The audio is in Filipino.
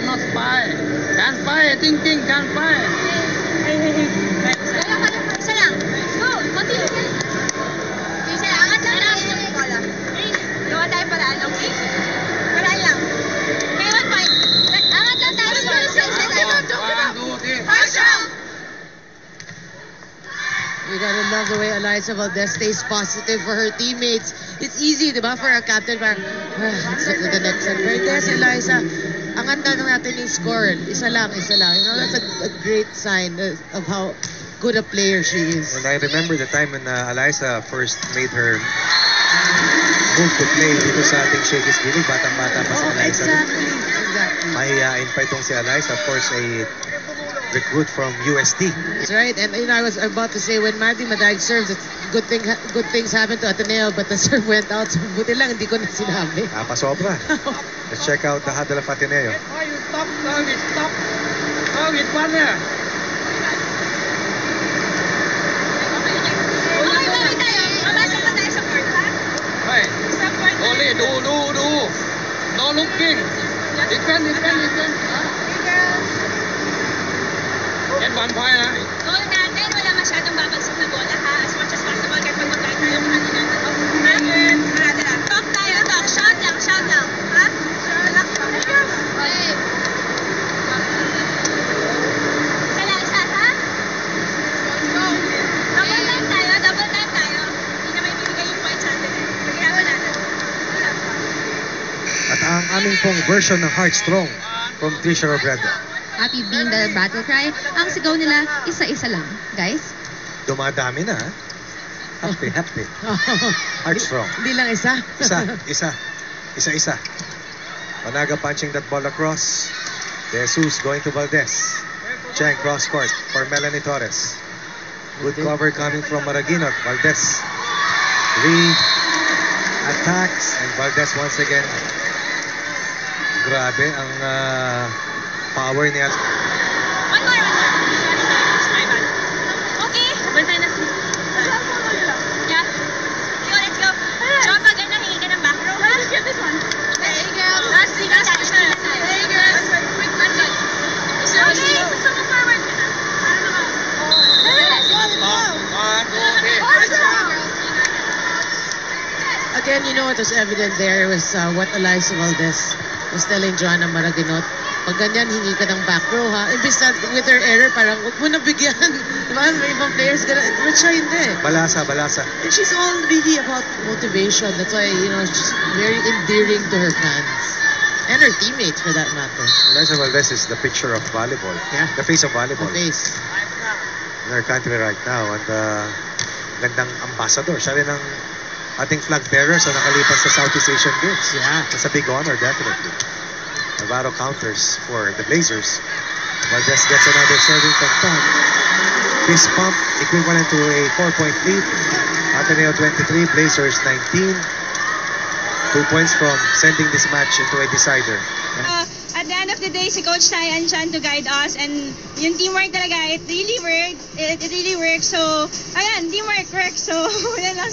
cannot spy. Can't spy. Ting, can't spy. Isa lang. Go. Continue. Isa lang. Angat lang. Gawa tayo paraan. Okay? Paraan lang. Okay, 1 point. Angat lang tayo. 1, 2, 3. First round. You gotta love the way Alyssa Valdez stays positive for her teammates. It's easy, di ba, for a captain, parang, let's look at the next one. Right there, si Alyssa, ang ganda na natin yung score. Isa lang. You know, that's a great sign of how good a player she is. And I remember the time when Alyssa first made her move to play dito sa ating Shakey's Gilly. Batang-bata pa si Alyssa. Exactly. Mahihain pa itong si Alyssa. Of course, a recruit from UST. That's right. And you know, I was about to say, when Maddie Madag serves, it's good things happen to Ateneo, but the serve went out. So buti lang, hindi ko na sinabi. Napasobra. Let's check out the huddle of Ateneo. Why you stop? Stop. Oh, it's one there. Okay, balik tayo. Mabasa pa tayo sa court, ha? Hey. Sa court. Only, do. No looking. Defend. Get 1 point, ha? Goal natin, wala masyadong babagsak na bola, ha? As much as possible, kahit pag-magkaya tayo ng kanina. Talk tayo, talk. Shot lang, ha? Okay. Isa, ha? Double time tayo. Hindi na may bibigay yung points natin. Pag-irapan natin. At ang aming pong version ng Heartstrong from Trisha Robredo. Happy being the battle cry. Ang sigaw nila, isa-isa lang. Guys? Dumadami na, ha? Happy. Heartstrong. Hindi lang isa. Isa. Panaga punching that ball across. De Jesus going to Valdez. Cheng cross court for Melanie Torres. Good cover coming from Maraguinot. Valdez attacks and Valdez once again. Grabe ang power niya. One more. Okay. Bantay na si... Yeah. Let's go. Job, pag hingi ka ng back row, ha? Let's get this one. Hey, girl. Last thing. Hey, girl. Quick one. Okay. Gusto mo forward ka na. Again, you know what was evident there was what Alyssa Valdez was telling Joanna Maraguinot. Pag ganyan, hingi ka ng back row, ha? Imbis na with her error, parang huwag mo na bigyan. Diba? May ibang players gonna... But siya hindi. Balasa. And she's all really about motivation. That's why, you know, she's very endearing to her fans. And her teammates, for that matter. Alyssa Valdez is the picture of volleyball. Yeah. The face of volleyball. The face. In our country right now. And gandang ambassador. Siya rin ang ating flag bearer sa nakalipas sa Southeast Asian Games. Yeah. That's a big honor, definitely. Navarro counters for the Blazers. Valdez gets another serving from Tom. Fist pump, equivalent to a 4-point lead. Ateneo 23, Blazers 19. 2 points from sending this match into a decider. At the end of the day, si Coach Tai andyan to guide us, and yung teamwork talaga, it really works. So, ayan, teamwork works. So, yan lang.